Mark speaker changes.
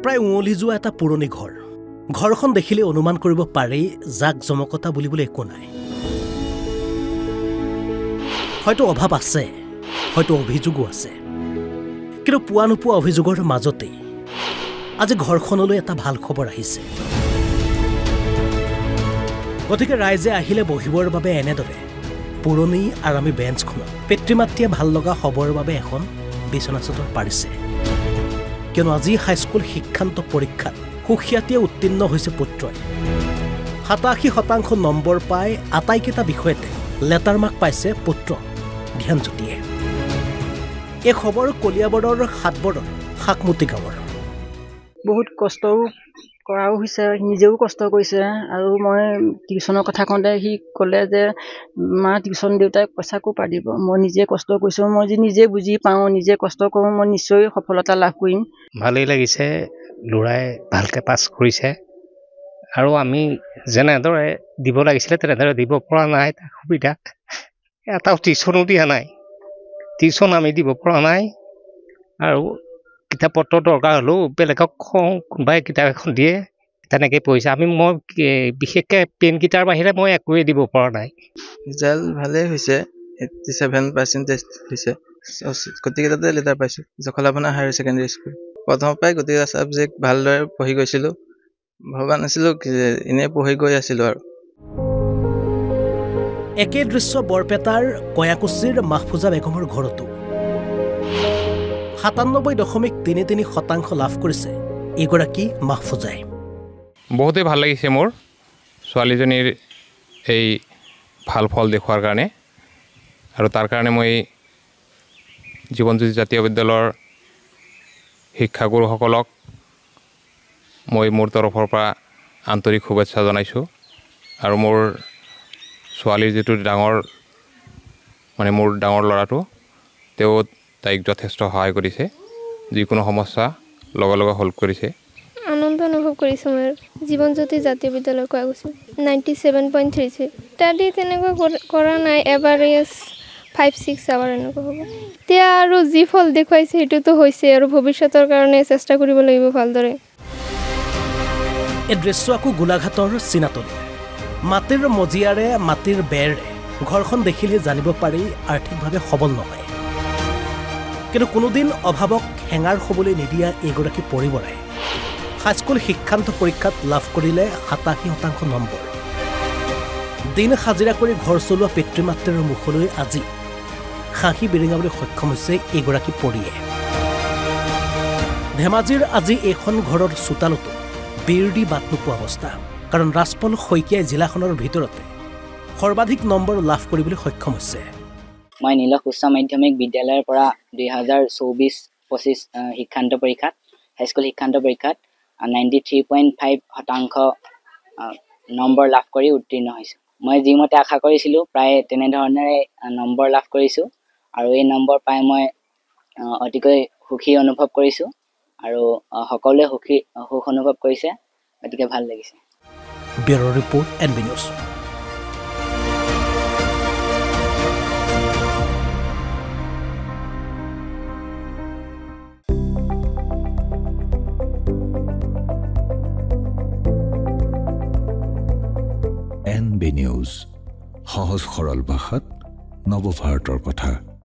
Speaker 1: প্ৰায় উঁৱলি যোৱা এটা পুৰণি ঘৰ ঘৰখন দেখিলে অনুমান কৰিব পাৰি জাক জমকতা বুলিবলৈ একো নাই হয়তো অভাৱ আছে হয়তো অভিযোগো আছে কিন্তু পোৱা নোপোৱা অভিযোগৰ মাজতে আজি ঘৰখনলৈ এটা ভাল খবৰ আহিছে গতিকে ৰাইজে আহিলে বহিবৰ বাবে এনেদৰে পুৰণি আৰামী বেঞ্চখনত পিতৃ-মাতৃয়ে ভাল লগা খবৰ বাবে এখন বিছনা চাদৰ পাৰিছে কিয়নো আজি হাইস্কুল শিক্ষান্ত পৰীক্ষাত সুখিয়াতিয়ে উত্তীৰ্ণ হৈছে পুত্ৰই 87% নম্বৰ পাই আটাইকেইটা বিষয়তে লেটাৰ মাৰ্ক পাইছে পুত্ৰ ধ্যানজ্যোতিয়ে এই খবৰ কলিয়াবৰৰ হাটবৰৰ শাকমুতি গাঁৱৰ
Speaker 2: বহুত কষ্টও কৰাও হৈছে নিজেও কষ্ট কৰিছে আৰু মই টিউচনৰ কথা কওঁতে সি ক'লে যে মা টিউচন দেউতাই পইচাকো পাৰিব মই নিজে কষ্ট কৰিছোঁ মই যে নিজে বুজি পাওঁ নিজে কষ্ট কৰোঁ মই নিশ্চয় সফলতা লাভ কৰিম
Speaker 3: ভালেই লাগিছে ল'ৰাই ভালকৈ পাছ কৰিছে আৰু আমি যেনেদৰে দিব লাগিছিলে তেনেদৰে দিব পৰা নাই তাৰ সুবিধা এটাও টিউচনো দিয়া নাই টিউচন আমি দিব পৰা নাই আৰু কিতাপ পত্ৰ দৰকাৰ হ'লেও বেলেগক কওঁ কোনোবাই কিতাপ এখন দিয়ে তেনেকৈ পইচা মই বিশেষকৈ পেনকেইটাৰ বাহিৰে মই একোৱেই দিব পৰা নাই
Speaker 4: ৰিজাল্ট ভালেই হৈছে 87% হৈছে গোটেইকেইটাতে লেটাৰ পাইছোঁ জখলাবনা হায়াৰ ছেকেণ্ডেৰী স্কুল প্ৰথমৰ পৰাই গোটেইকেইটা ছাবজেক্ট ভালদৰে পঢ়ি গৈছিলোঁ ভবা নাছিলোঁ এনেই পঢ়ি গৈ আছিলোঁ আৰু
Speaker 1: একে দৃশ্য বৰপেটাৰ কয়াকুছিৰ মাহফুজা বেগমৰ ঘৰতো 97.33% লাভ কৰিছে এগৰাকী মাহফুজাই
Speaker 5: বহুতেই ভাল লাগিছে মোৰ ছোৱালীজনীৰ এই ভাল ফল দেখুৱাৰ কাৰণে আৰু তাৰ কাৰণে মই জীৱনজ্যোতি জাতীয় বিদ্যালয়ৰ শিক্ষাগুৰুসকলক মই মোৰ তৰফৰ পৰা আন্তৰিক শুভেচ্ছা জনাইছোঁ আৰু মোৰ ছোৱালীৰ যিটো ডাঙৰ মোৰ ডাঙৰ ল'ৰাটো তেওঁ তাইক যথেষ্ট সহায় কৰিছে যিকোনো সমস্যা লগে লগে সল্ভ কৰিছে
Speaker 6: আনন্দ অনুভৱ কৰিছোঁ মই জীৱনজ্যোতি জাতীয় বিদ্যালয় কোৱা গৈছোঁ 97.33 তাতে তেনেকুৱা কৰা নাই এভাৰেজ 5-6 আৱাৰ এনেকুৱা হ'ব এতিয়া আৰু যি ফল দেখুৱাইছে সেইটোতো হৈছে আৰু ভৱিষ্যতৰ কাৰণে চেষ্টা কৰিব লাগিব ভালদৰে
Speaker 1: এই দৃশ্য আকৌ গোলাঘাটৰ চিনাতলি মাটিৰ মজিয়াৰে মাটিৰ বেৰে ঘৰখন দেখিলে জানিব পাৰি আৰ্থিকভাৱে সবল নহয় কিন্তু কোনোদিন অভাৱক হেঙাৰ হ'বলৈ নিদিয়া এইগৰাকী পৰিবাৰে হাইস্কুল শিক্ষান্ত পৰীক্ষাত লাভ কৰিলে 87% নম্বৰ দিন হাজিৰা কৰি ঘৰ চলোৱা পিতৃ-মাতৃৰ মুখলৈ আজি হাঁহি বিৰিঙাবলৈ সক্ষম হৈছে এইগৰাকী পৰিয়ে ধেমাজিৰ আজি এইখন ঘৰৰ চোতালতো বীৰ দি বাট নোপোৱা অৱস্থা কাৰণ ৰাজপল শইকীয়াই জিলাখনৰ ভিতৰতে সৰ্বাধিক নম্বৰ লাভ কৰিবলৈ সক্ষম হৈছে
Speaker 7: মই নীলখ উচ্চ মাধ্যমিক বিদ্যালয়ৰ পৰা 2024-25 শিক্ষান্ত পৰীক্ষাত হাইস্কুল শিক্ষান্ত পৰীক্ষাত 93.5% নম্বৰ লাভ কৰি উত্তীৰ্ণ হৈছোঁ মই যিমতে আশা কৰিছিলোঁ প্ৰায় তেনেধৰণেৰে নম্বৰ লাভ কৰিছোঁ আৰু এই নম্বৰ পাই মই অতিকৈ সুখী অনুভৱ কৰিছোঁ আৰু সকলোৱে সুখ অনুভৱ কৰিছে গতিকে ভাল লাগিছে
Speaker 1: bureau' report NB news
Speaker 8: NB news সহজ সৰল ভাষাত নৱভাৰতৰ কথা